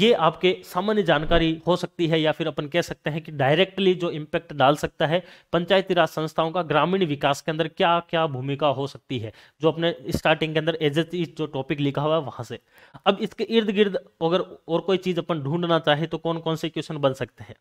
ये आपके सामान्य जानकारी हो सकती है, या फिर अपन कह सकते हैं कि डायरेक्टली जो इम्पैक्ट डाल सकता है पंचायती राज संस्थाओं का ग्रामीण विकास के अंदर क्या क्या भूमिका हो सकती है, जो अपने स्टार्टिंग के अंदर एज इट जो टॉपिक लिखा हुआ है वहां से। अब इसके इर्द गिर्द अगर और कोई चीज अपन ढूंढना चाहे तो कौन कौन से क्वेश्चन बन सकते हैं।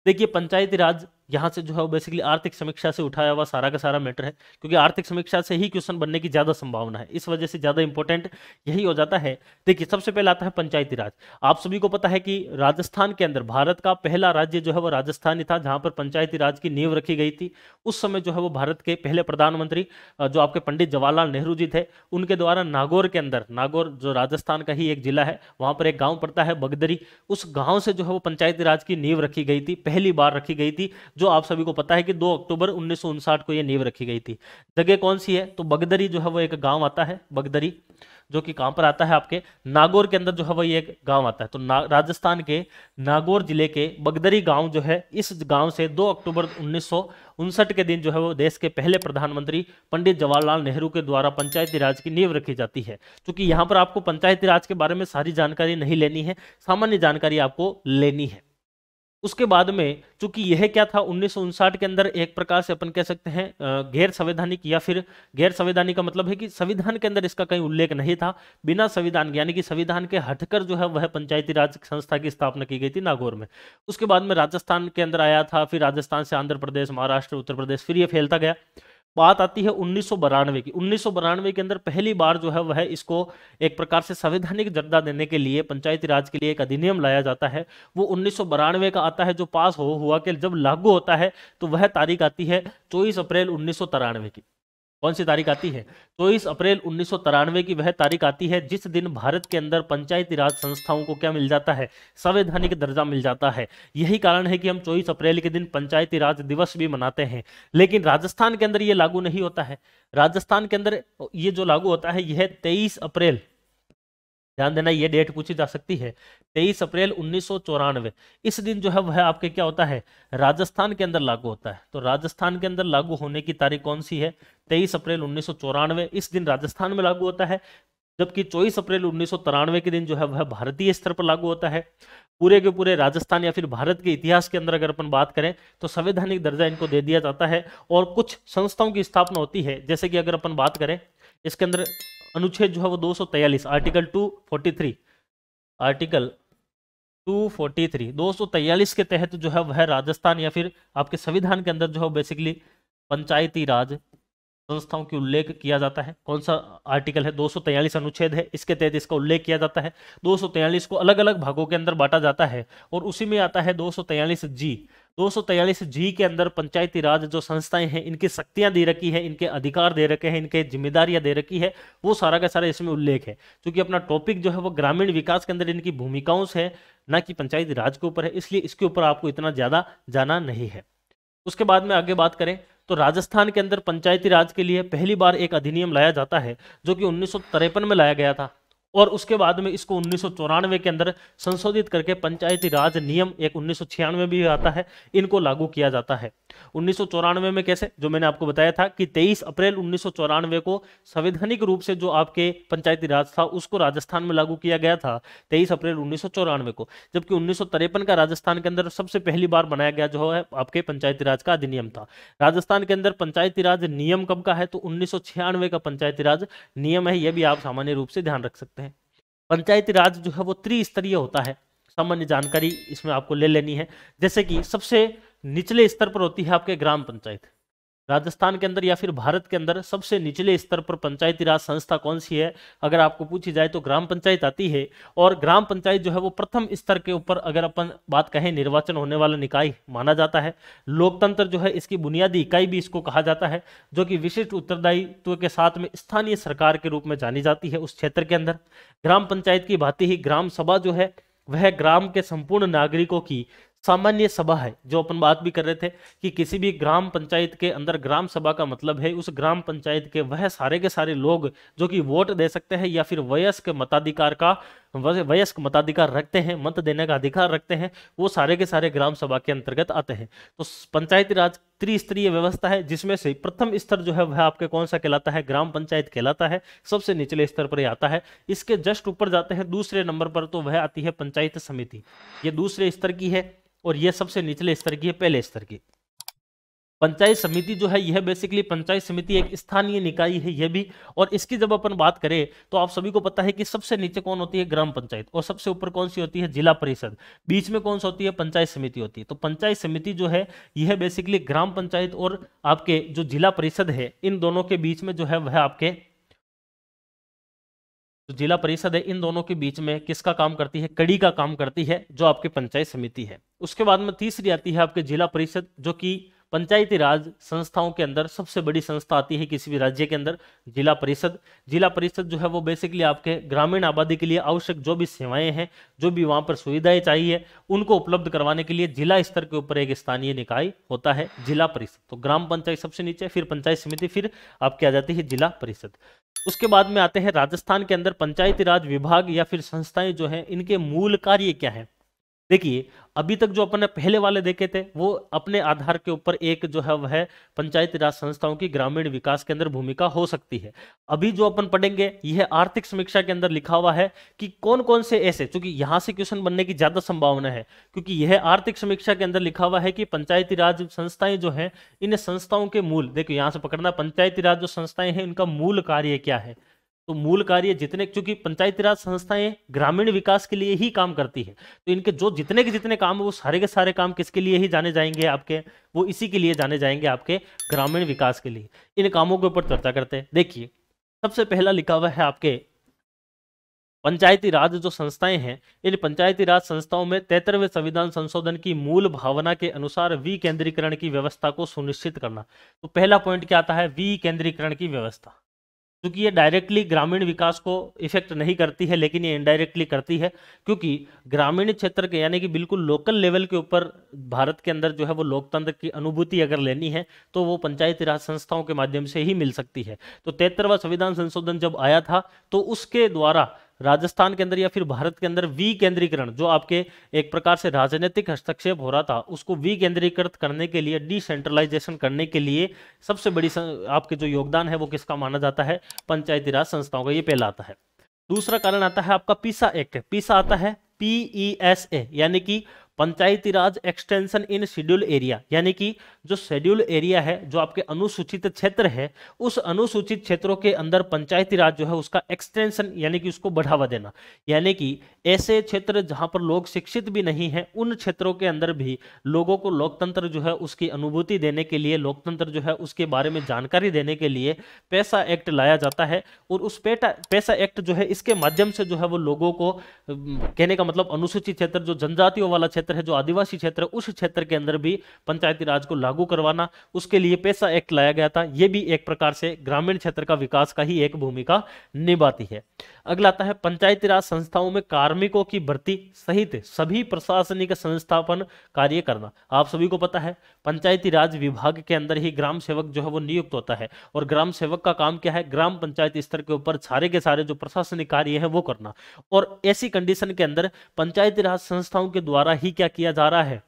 देखिए पंचायती राज यहाँ से जो है वो बेसिकली आर्थिक समीक्षा से उठाया हुआ सारा का सारा मैटर है, क्योंकि आर्थिक समीक्षा से ही क्वेश्चन बनने की ज्यादा संभावना है, इस वजह से ज्यादा इंपॉर्टेंट यही हो जाता है। देखिए सबसे पहले आता है पंचायती राज। आप सभी को पता है कि राजस्थान के अंदर भारत का पहला राज्य जो है वो राजस्थान ही था, जहां पर पंचायती राज की नींव रखी गई थी। उस समय जो है वो भारत के पहले प्रधानमंत्री जो आपके पंडित जवाहरलाल नेहरू जी थे, उनके द्वारा नागौर के अंदर, नागौर जो राजस्थान का ही एक जिला है, वहां पर एक गाँव पड़ता है बगदरी, उस गाँव से जो है वो पंचायती राज की नींव रखी गई थी, पहली बार रखी गई थी, जो आप सभी को पता है कि 2 अक्टूबर 1959 को यह नींव रखी गई थी। जगह कौन सी है, तो बगदरी जो है वो एक गांव आता है, बगदरी, जो कि कहां पर आता है, आपके नागौर के अंदर जो है वो ये एक गांव आता है। तो राजस्थान के नागौर जिले के बगदरी गांव जो है, इस गांव से 2 अक्टूबर 1959 के दिन जो है वो देश के पहले प्रधानमंत्री पंडित जवाहरलाल नेहरू के द्वारा पंचायती राज की नींव रखी जाती है। क्योंकि यहां पर आपको पंचायती राज के बारे में सारी जानकारी नहीं लेनी है, सामान्य जानकारी आपको लेनी है। उसके बाद में चूंकि यह क्या था, 1959 के अंदर एक प्रकार से अपन कह सकते हैं गैर संवैधानिक, या फिर गैर संवैधानिक का मतलब है कि संविधान के अंदर इसका कहीं उल्लेख नहीं था, बिना संविधान यानी कि संविधान के हटकर जो है वह पंचायती राज संस्था की स्थापना की गई थी नागौर में। उसके बाद में राजस्थान के अंदर आया था, फिर राजस्थान से आंध्र प्रदेश, महाराष्ट्र, उत्तर प्रदेश, फिर ये फैलता गया। बात आती है 1992 की। 1992 के अंदर पहली बार जो है वह इसको एक प्रकार से संवैधानिक दर्जा देने के लिए पंचायती राज के लिए एक अधिनियम लाया जाता है। वो 1992 का आता है, जो पास हुआ कि जब लागू होता है तो वह तारीख आती है 24 अप्रैल 1993 की। कौन सी तारीख आती है, 24 अप्रैल 1993 की वह तारीख आती है जिस दिन भारत के अंदर पंचायती राज संस्थाओं को क्या मिल जाता है, संवैधानिक दर्जा मिल जाता है। यही कारण है कि हम 24 अप्रैल के दिन पंचायती राज दिवस भी मनाते हैं। लेकिन राजस्थान के अंदर यह लागू नहीं होता है। राजस्थान के अंदर ये जो लागू होता है यह 23 अप्रैल, ध्यान देना ये डेट पूछी जा सकती है, 23 अप्रैल 1994। इस दिन जो है वह आपके क्या होता है, राजस्थान के अंदर लागू होता है। तो राजस्थान के अंदर लागू होने की तारीख कौन सी है, 23 अप्रैल 1994, इस दिन राजस्थान में लागू होता है। जबकि 24 अप्रैल 1993 के दिन जो है वह भारतीय स्तर पर लागू होता है। पूरे के पूरे राजस्थान या फिर भारत के इतिहास के अंदर अगर अपन बात करें तो संवैधानिक दर्जा इनको दे दिया जाता है, और कुछ संस्थाओं की स्थापना होती है। जैसे कि अगर अपन बात करें इसके अंदर अनुच्छेद जो है वो 243, आर्टिकल 243, आर्टिकल 243, 243 के तहत जो है वह राजस्थान या फिर आपके संविधान के अंदर जो है बेसिकली पंचायती राज संस्थाओं की उल्लेख किया जाता है। कौन सा आर्टिकल है, 243 अनुच्छेद है, इसके तहत इसका उल्लेख किया जाता है। 243 को अलग अलग भागों के अंदर बांटा जाता है, और उसी में आता है 243 जी। 243 जी के अंदर पंचायती राज जो संस्थाएं हैं इनकी शक्तियां दे रखी है, इनके अधिकार दे रखे हैं, इनके जिम्मेदारियां दे रखी है, वो सारा का सारा इसमें उल्लेख है। क्योंकि अपना टॉपिक जो है वो ग्रामीण विकास के अंदर इनकी भूमिकाओं से है, ना कि पंचायती राज के ऊपर है, इसलिए इसके ऊपर आपको इतना ज्यादा जाना नहीं है। उसके बाद में आगे बात करें तो राजस्थान के अंदर पंचायती राज के लिए पहली बार एक अधिनियम लाया जाता है, जो कि 1953 में लाया गया था, और उसके बाद में इसको 1994 के अंदर संशोधित करके पंचायती राज नियम एक 1996 में भी आता है, इनको लागू किया जाता है। 1994 में कैसे, जो मैंने आपको बताया था कि 23 अप्रैल 1994 को संवैधानिक रूप से जो आपके पंचायती राज था उसको राजस्थान में लागू किया गया था 23 अप्रैल 1994 को। जबकि 1953 का राजस्थान के अंदर सबसे पहली बार बनाया गया जो है आपके पंचायती राज का अधिनियम था। राजस्थान के अंदर पंचायती राज नियम कब का है, तो 1996 का पंचायती राज नियम है, यह भी आप सामान्य रूप से ध्यान रख सकते हैं। पंचायती राज जो है वो त्रिस्तरीय होता है, सामान्य जानकारी इसमें आपको ले लेनी है। जैसे कि सबसे निचले स्तर पर होती है आपके ग्राम पंचायत। राजस्थान के अंदर या फिर भारत के अंदर सबसे निचले स्तर पर पंचायती राज संस्था कौन सी है, अगर आपको पूछी जाए तो ग्राम पंचायत आती है। और ग्राम पंचायत जो है वो प्रथम स्तर के ऊपर अगर अपन बात कहें निर्वाचन होने वाला निकाय माना जाता है। लोकतंत्र जो है इसकी बुनियादी इकाई भी इसको कहा जाता है, जो कि विशिष्ट उत्तरदायित्व के साथ में स्थानीय सरकार के रूप में जानी जाती है उस क्षेत्र के अंदर। ग्राम पंचायत की भांति ही ग्राम सभा जो है वह ग्राम के संपूर्ण नागरिकों की सामान्य सभा है। जो अपन बात भी कर रहे थे कि किसी भी ग्राम पंचायत के अंदर ग्राम सभा का मतलब है उस ग्राम पंचायत के वह सारे के सारे लोग जो कि वोट दे सकते हैं या फिर वयस्क मताधिकार रखते हैं, मत देने का अधिकार रखते हैं, वो सारे के सारे ग्राम सभा के अंतर्गत आते हैं। तो पंचायती राज त्रिस्तरीय व्यवस्था है, जिसमें से प्रथम स्तर जो है वह आपके कौन सा कहलाता है, ग्राम पंचायत कहलाता है, सबसे निचले स्तर पर आता है। इसके जस्ट ऊपर जाते हैं दूसरे नंबर पर, तो वह आती है पंचायत समिति। ये दूसरे स्तर की है और यह सबसे निचले स्तर की है, पहले स्तर की। पंचायत समिति जो है यह बेसिकली पंचायत समिति एक स्थानीय निकाय है यह भी। और इसकी जब अपन बात करें तो आप सभी को पता है कि सबसे नीचे कौन होती है, ग्राम पंचायत, और सबसे ऊपर कौन सी होती है, जिला परिषद, बीच में कौन सी होती है, पंचायत समिति होती है। तो पंचायत समिति जो है यह बेसिकली ग्राम पंचायत और आपके जो जिला परिषद है इन दोनों के बीच में जो है वह आपके जो जिला परिषद है इन दोनों के बीच में किसका काम करती है, कड़ी का काम करती है, जो आपकी पंचायत समिति है। उसके बाद में तीसरी आती है आपके जिला परिषद, जो कि पंचायती राज संस्थाओं के अंदर सबसे बड़ी संस्था आती है किसी भी राज्य के अंदर, जिला परिषद। जिला परिषद जो है वो बेसिकली आपके ग्रामीण आबादी के लिए आवश्यक जो भी सेवाएं हैं, जो भी वहां पर सुविधाएं चाहिए, उनको उपलब्ध करवाने के लिए जिला स्तर के ऊपर एक स्थानीय निकाय होता है, जिला परिषद। तो ग्राम पंचायत सबसे नीचे, फिर पंचायत समिति, फिर आपकी आ जाती है जिला परिषद। उसके बाद में आते हैं राजस्थान के अंदर पंचायती राज विभाग या फिर संस्थाएं जो है इनके मूल कार्य क्या है। देखिए अभी तक जो अपन ने पहले वाले देखे थे वो अपने आधार के ऊपर एक जो है वह पंचायती राज संस्थाओं की ग्रामीण विकास के अंदर भूमिका हो सकती है। अभी जो अपन पढ़ेंगे यह आर्थिक समीक्षा के अंदर लिखा हुआ है कि कौन कौन से ऐसे, क्योंकि यहां से क्वेश्चन बनने की ज्यादा संभावना है, क्योंकि यह आर्थिक समीक्षा के अंदर लिखा हुआ है कि पंचायती राज संस्थाएं जो है इन संस्थाओं के मूल, देखिए यहां से पकड़ना, पंचायती राज जो संस्थाएं हैं इनका मूल कार्य क्या है। तो मूल कार्य जितने, क्योंकि पंचायती राज संस्थाएं ग्रामीण विकास के लिए ही काम करती है, तो इनके जो जितने के जितने काम है वो सारे के सारे काम किसके लिए ही जाने जाएंगे आपके, वो इसी के लिए जाने जाएंगे आपके ग्रामीण विकास के लिए। इन कामों के ऊपर चर्चा करते हैं। देखिए सबसे पहला लिखा हुआ है आपके पंचायती राज जो संस्थाएं हैं, इन पंचायती राज संस्थाओं में 73वें संविधान संशोधन की मूल भावना के अनुसार विकेंद्रीकरण की व्यवस्था को सुनिश्चित करना। तो पहला पॉइंट क्या आता है, विकेंद्रीकरण की व्यवस्था। क्योंकि ये डायरेक्टली ग्रामीण विकास को इफेक्ट नहीं करती है, लेकिन ये इनडायरेक्टली करती है, क्योंकि ग्रामीण क्षेत्र के यानी कि बिल्कुल लोकल लेवल के ऊपर भारत के अंदर जो है वो लोकतंत्र की अनुभूति अगर लेनी है तो वो पंचायती राज संस्थाओं के माध्यम से ही मिल सकती है। तो 73वां संविधान संशोधन जब आया था तो उसके द्वारा राजस्थान के अंदर या फिर भारत के अंदर विकेंद्रीकरण, जो आपके एक प्रकार से राजनीतिक हस्तक्षेप हो रहा था, उसको विकेंद्रीकृत करने के लिए, डिसेंट्रलाइजेशन करने के लिए सबसे बड़ी आपके जो योगदान है वो किसका माना जाता है, पंचायती राज संस्थाओं का। ये पहला आता है। दूसरा कारण आता है आपका पीसा एक्ट। पीसा आता है PESA, यानी कि पंचायती राज एक्सटेंशन इन शेड्यूल एरिया, यानी कि जो शेड्यूल एरिया है, जो आपके अनुसूचित क्षेत्र है, उस अनुसूचित क्षेत्रों के अंदर पंचायती राज जो है उसका एक्सटेंशन यानी कि उसको बढ़ावा देना। यानी कि ऐसे क्षेत्र जहां पर लोग शिक्षित भी नहीं है, उन क्षेत्रों के अंदर भी लोगों को लोकतंत्र जो है उसकी अनुभूति देने के लिए, लोकतंत्र जो है उसके बारे में जानकारी देने के लिए पैसा एक्ट लाया जाता है। और उस पैसा एक्ट जो है इसके माध्यम से जो है वो लोगों को, कहने का मतलब अनुसूचित क्षेत्र जो जनजातियों वाला क्षेत्र है, जो आदिवासी क्षेत्र, उस क्षेत्र के अंदर भी पंचायती राज को लागू करवाना, उसके लिए पैसा एक्ट लाया गया था। यह भी एक प्रकार से ग्रामीण क्षेत्र का विकास का ही एक भूमिका निभाती है। अगला आता है पंचायती राज संस्थाओं में कार्मिकों की भर्ती सहित सभी प्रशासनिक संस्थापन कार्य करना। आप सभी को पता है पंचायती राज विभाग के अंदर ही ग्राम सेवक जो है वो नियुक्त होता है, और ग्राम सेवक का काम क्या है, ग्राम पंचायत स्तर के ऊपर सारे के सारे जो प्रशासनिक कार्य है वो करना। और ऐसी कंडीशन के अंदर पंचायती राज संस्थाओं के द्वारा ही क्या किया जा रहा है,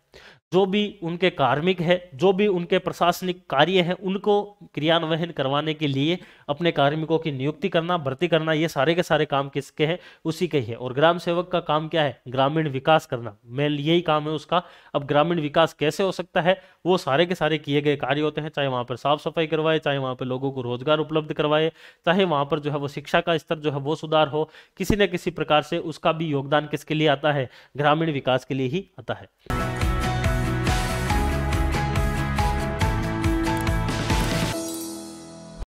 जो भी उनके कार्मिक है, जो भी उनके प्रशासनिक कार्य है, उनको क्रियान्वयन करवाने के लिए अपने कार्मिकों की नियुक्ति करना, भर्ती करना, ये सारे के सारे काम किसके हैं, उसी के ही है। और ग्राम सेवक का काम क्या है, ग्रामीण विकास करना, मेन यही काम है उसका। अब ग्रामीण विकास कैसे हो सकता है, वो सारे के सारे किए गए कार्य होते हैं, चाहे वहां पर साफ सफाई करवाए, चाहे वहां पर लोगों को रोजगार उपलब्ध करवाए, चाहे वहां पर जो है वो शिक्षा का स्तर जो है वो सुधार हो, किसी न किसी प्रकार से उसका भी योगदान किसके लिए आता है, ग्रामीण विकास के लिए ही आता है।